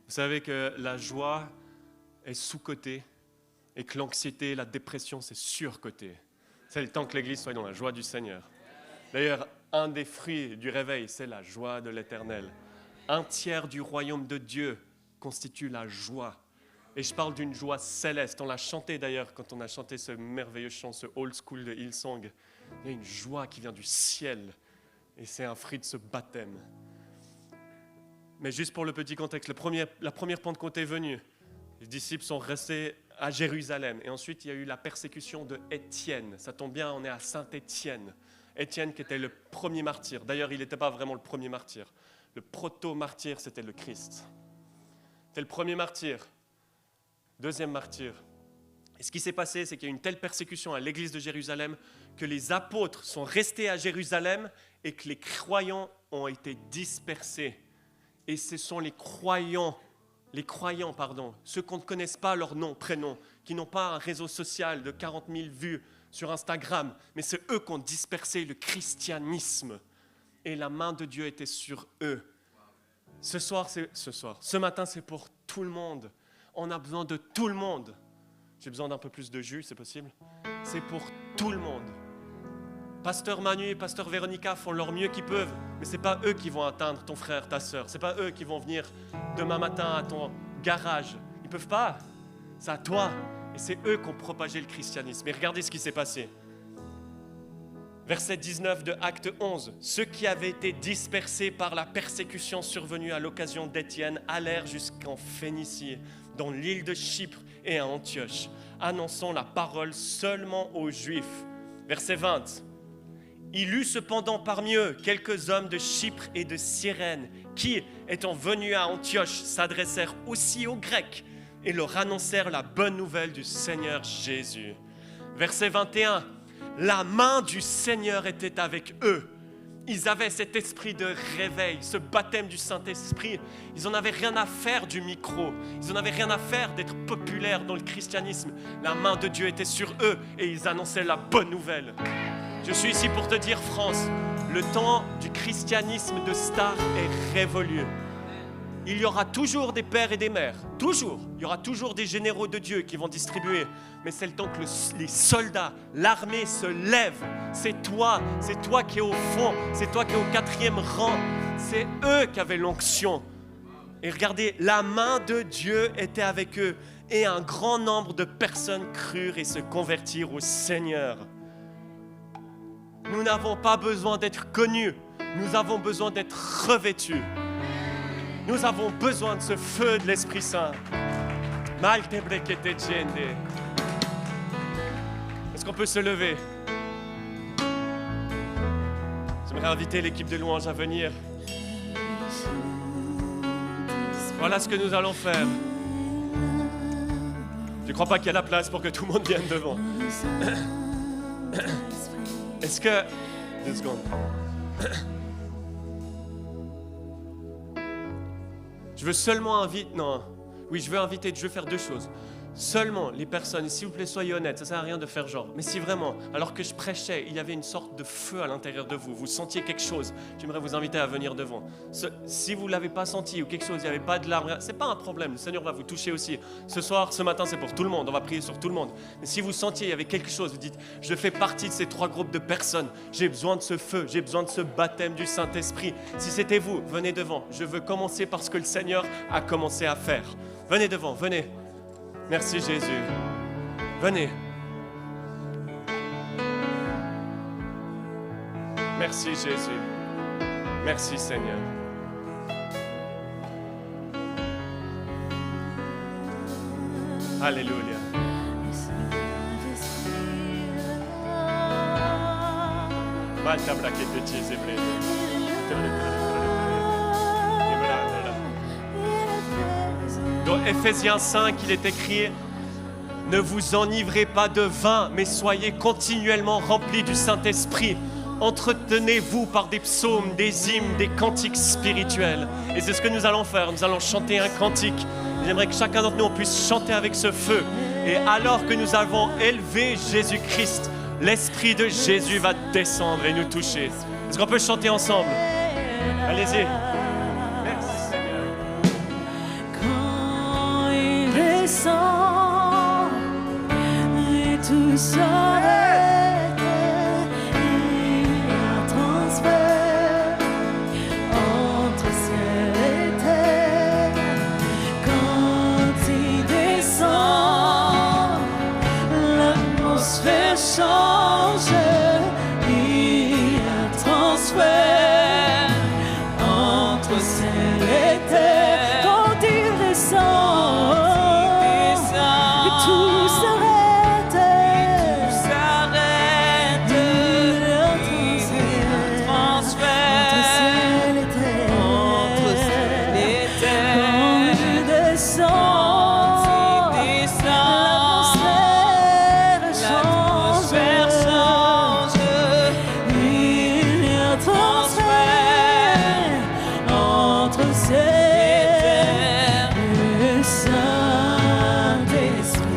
Vous savez que la joie est sous-cotée et que l'anxiété, la dépression, c'est sur-coté. C'est le temps que l'Église soit dans la joie du Seigneur. D'ailleurs, un des fruits du réveil, c'est la joie de l'Éternel. 1/3 du royaume de Dieu constitue la joie. Et je parle d'une joie céleste. On l'a chanté d'ailleurs quand on a chanté ce merveilleux chant, ce old school de Hillsong. Il y a une joie qui vient du ciel. Et c'est un fruit de ce baptême. Mais juste pour le petit contexte, la première Pentecôte est venue. Les disciples sont restés à Jérusalem. Et ensuite, il y a eu la persécution de Étienne. Ça tombe bien, on est à Saint-Étienne. Étienne qui était le premier martyr. D'ailleurs, il n'était pas vraiment le premier martyr. Le proto-martyr, c'était le Christ. C'était le premier martyr. Deuxième martyr. Et ce qui s'est passé, c'est qu'il y a eu une telle persécution à l'église de Jérusalem que les apôtres sont restés à Jérusalem et que les croyants ont été dispersés. Et ce sont les croyants, ceux qu'on ne connaisse pas leur nom, prénom, qui n'ont pas un réseau social de 40 000 vues sur Instagram, mais c'est eux qui ont dispersé le christianisme. Et la main de Dieu était sur eux. Ce matin, c'est pour tout le monde. On a besoin de tout le monde. J'ai besoin d'un peu plus de jus, c'est possible? C'est pour tout le monde. Pasteur Manu et Pasteur Véronica font leur mieux qu'ils peuvent, mais ce n'est pas eux qui vont atteindre ton frère, ta sœur. Ce n'est pas eux qui vont venir demain matin à ton garage. Ils ne peuvent pas. C'est à toi. Et c'est eux qui ont propagé le christianisme. Et regardez ce qui s'est passé. Verset 19 de Acte 11. Ceux qui avaient été dispersés par la persécution survenue à l'occasion d'Étienne allèrent jusqu'en Phénicie, dans l'île de Chypre et à Antioche, annonçant la parole seulement aux Juifs. Verset 20. Il eut cependant parmi eux quelques hommes de Chypre et de Cyrène qui, étant venus à Antioche, s'adressèrent aussi aux Grecs et leur annoncèrent la bonne nouvelle du Seigneur Jésus. Verset 21. La main du Seigneur était avec eux. Ils avaient cet esprit de réveil, ce baptême du Saint-Esprit. Ils n'en avaient rien à faire du micro. Ils n'en avaient rien à faire d'être populaires dans le christianisme. La main de Dieu était sur eux et ils annonçaient la bonne nouvelle. Je suis ici pour te dire, France, le temps du christianisme de star est révolu. Il y aura toujours des pères et des mères, toujours. Il y aura toujours des généraux de Dieu qui vont distribuer. Mais c'est le temps que les soldats, l'armée se lève. C'est toi qui es au fond, c'est toi qui es au 4e rang. C'est eux qui avaient l'onction. Et regardez, la main de Dieu était avec eux. Et un grand nombre de personnes crurent et se convertirent au Seigneur. Nous n'avons pas besoin d'être connus. Nous avons besoin d'être revêtus. Nous avons besoin de ce feu de l'Esprit Saint. Est-ce qu'on peut se lever? J'aimerais inviter l'équipe de louange à venir. Voilà ce que nous allons faire. Je ne crois pas qu'il y a la place pour que tout le monde vienne devant. Est-ce que... 2 secondes. Je veux seulement inviter... Non. Oui, je veux faire 2 choses. Seulement les personnes, s'il vous plaît, soyez honnêtes, ça ne sert à rien de faire genre. Mais si vraiment, alors que je prêchais, il y avait une sorte de feu à l'intérieur de vous, vous sentiez quelque chose, j'aimerais vous inviter à venir devant. Si vous ne l'avez pas senti ou quelque chose, il n'y avait pas de larmes, ce n'est pas un problème, le Seigneur va vous toucher aussi. Ce soir, ce matin, c'est pour tout le monde, on va prier sur tout le monde. Mais si vous sentiez, il y avait quelque chose, vous dites, je fais partie de ces 3 groupes de personnes, j'ai besoin de ce feu, j'ai besoin de ce baptême du Saint-Esprit. Si c'était vous, venez devant. Je veux commencer par ce que le Seigneur a commencé à faire. Venez devant, venez. Merci Jésus. Venez. Merci Jésus. Merci Seigneur. Alléluia. Dans Éphésiens 5, il est écrit « Ne vous enivrez pas de vin, mais soyez continuellement remplis du Saint-Esprit. Entretenez-vous par des psaumes, des hymnes, des cantiques spirituels. Et c'est ce que nous allons faire. Nous allons chanter un cantique. J'aimerais que chacun d'entre nous on puisse chanter avec ce feu. Et alors que nous avons élevé Jésus-Christ, l'Esprit de Jésus va descendre et nous toucher. Est-ce qu'on peut chanter ensemble? Allez-y. Merci Seigneur. Quand il descend et tout s'arrête, il y a un transfert entre ciel et terre. Quand il descend, l'atmosphère change, il y a un transfert entre ciel et terre. Quand il descend, et tout s'arrête, il y a un transfert entre ciel et terre. Quand il descend, l'atmosphère change, il y a un transfert entre ciel et terre. Le Saint-Esprit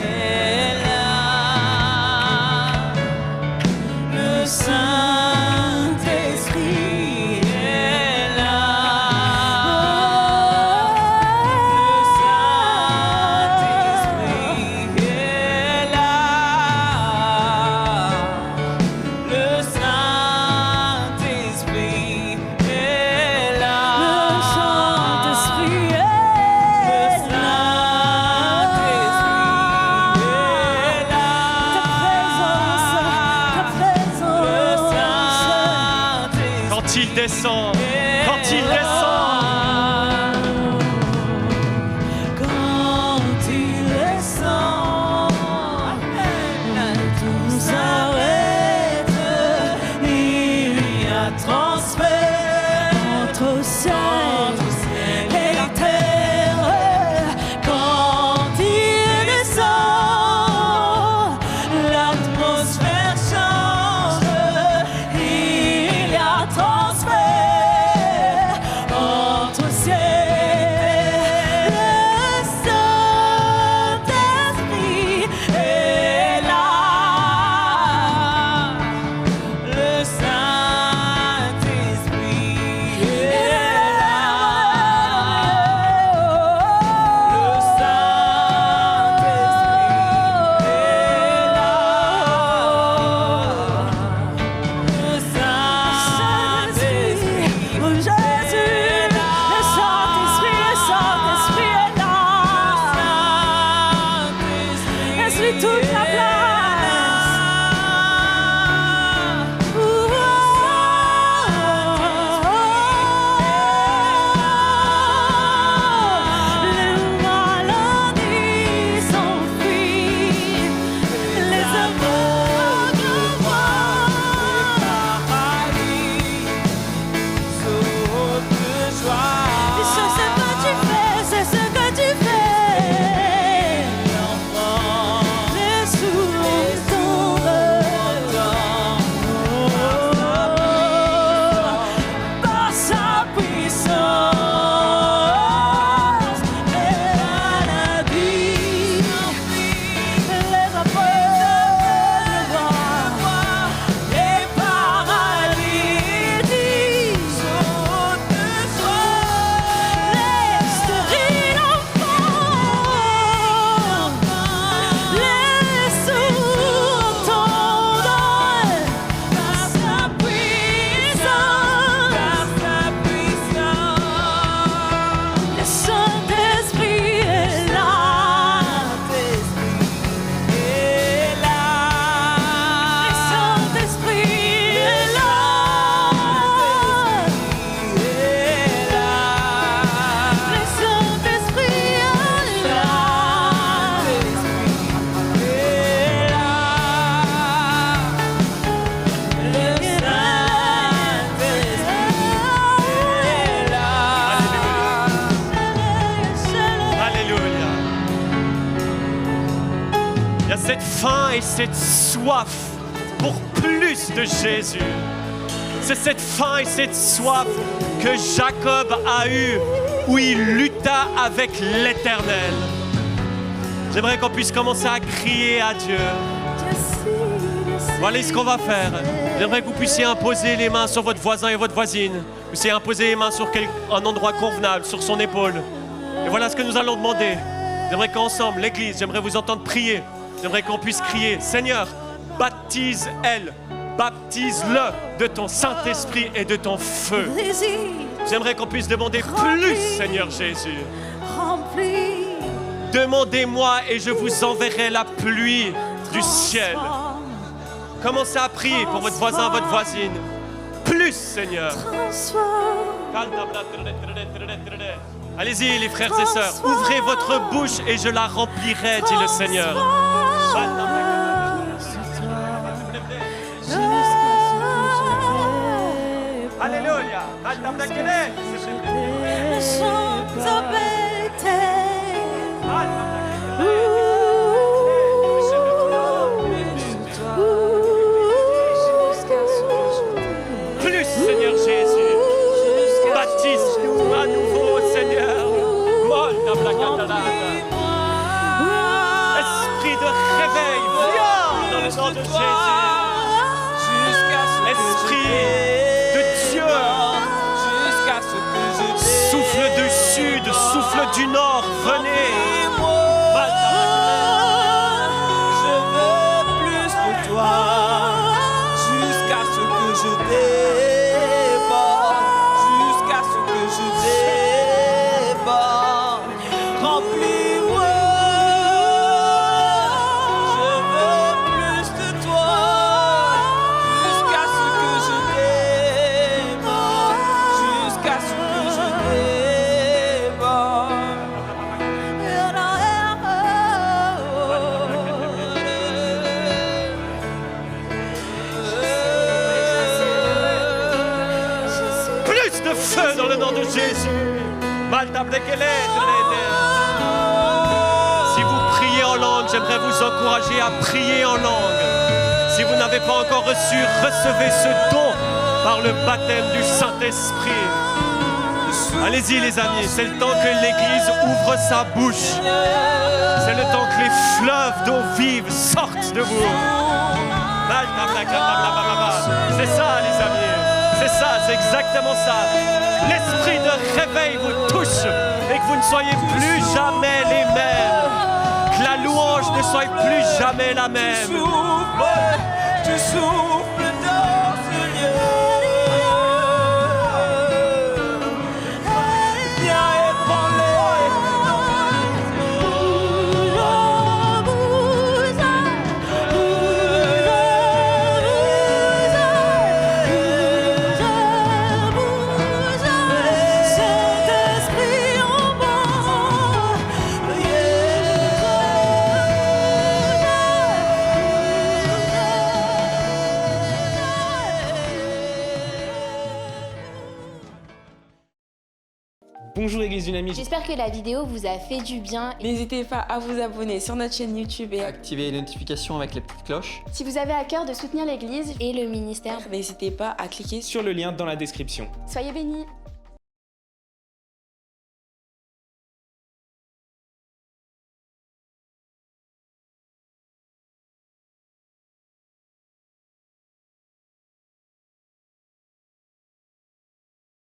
est là. Le Saint-Esprit est là. Le Saint-Esprit est là. Le Saint-Esprit est là. Le Saint-Esprit est là. Ta présence, Quand il descend, quand il descend. Quand il descend, tout s'arrête, il y a transfert entre ciel et terre. Quand il descend, l'atmosphère change, il y a transfert entre ciel et terre. Le Saint-Esprit est là. Le Saint-Esprit est là. Le Saint-Esprit est là. Le Saint-Esprit, oh Jésus, le Saint-Esprit est là. Laisse-lui toute la place. Les maladies s'enfuient, les aveugles voient, les paradis sautent de joie. Et c'est ce que tu fais, c'est ce que tu fais. Les sourds tombent par sa puissance. Les maladies, les aveugles voient, les paralytiques sautent de joie. Les stériles enfants, les sourds tombent par sa puissance. Le Saint-Esprit est là. Le Saint-Esprit est là. Le Saint-Esprit est là. Alléluia. Il y a cette faim et cette soif pour plus de Jésus. C'est cette faim et cette soif que Jacob a eue, où il lutta avec l'Éternel. J'aimerais qu'on puisse commencer à crier à Dieu. Voilà ce qu'on va faire. J'aimerais que vous puissiez imposer les mains sur votre voisin et votre voisine. Vous puissiez imposer les mains sur un endroit convenable, sur son épaule. Et voilà ce que nous allons demander. J'aimerais qu'ensemble, l'Église, j'aimerais vous entendre prier. J'aimerais qu'on puisse crier, Seigneur, baptise-elle, baptise-le de ton Saint-Esprit et de ton feu. J'aimerais qu'on puisse demander plus, Seigneur Jésus. Demandez-moi et je vous enverrai la pluie du ciel. Commencez à prier pour votre voisin, votre voisine. Plus, Seigneur. Allez-y, les frères et sœurs. Ouvrez votre bouche et je la remplirai, dit le Seigneur. Alléluia. Plus, Seigneur Jésus. Baptise-nous à nouveau, Seigneur. Esprit de réveil, viens dans le nom de Jésus. Esprit de Dieu. Souffle du sud, souffle du nord, venez. Je veux plus de toi, jusqu'à ce que je déborde, jusqu'à ce que je déborde. Remplis-moi. Je veux plus de toi, jusqu'à ce que je déborde, jusqu'à ce que je déborde. Plus de feu dans le nom de Jésus. Si vous priez en langue, j'aimerais vous encourager à prier en langue. Si vous n'avez pas encore reçu, recevez ce don par le baptême du Saint-Esprit. Allez-y les amis, c'est le temps que l'Église ouvre sa bouche. C'est le temps que les fleuves d'eau vive sortent de vous. C'est ça les amis, c'est ça, c'est exactement ça. L'esprit de réveil vous touche et que vous ne soyez plus jamais les mêmes. Que la louange ne soit plus jamais la même. Tu souffles dans ce lieu. Viens Saint-Esprit en moi. Bonjour Église Dynamique. J'espère que la vidéo vous a fait du bien. N'hésitez pas à vous abonner sur notre chaîne YouTube et Activez les notifications avec la petite cloche. Si vous avez à cœur de soutenir l'Église et le ministère, n'hésitez pas à cliquer Sur le lien dans la description. soyez bénis.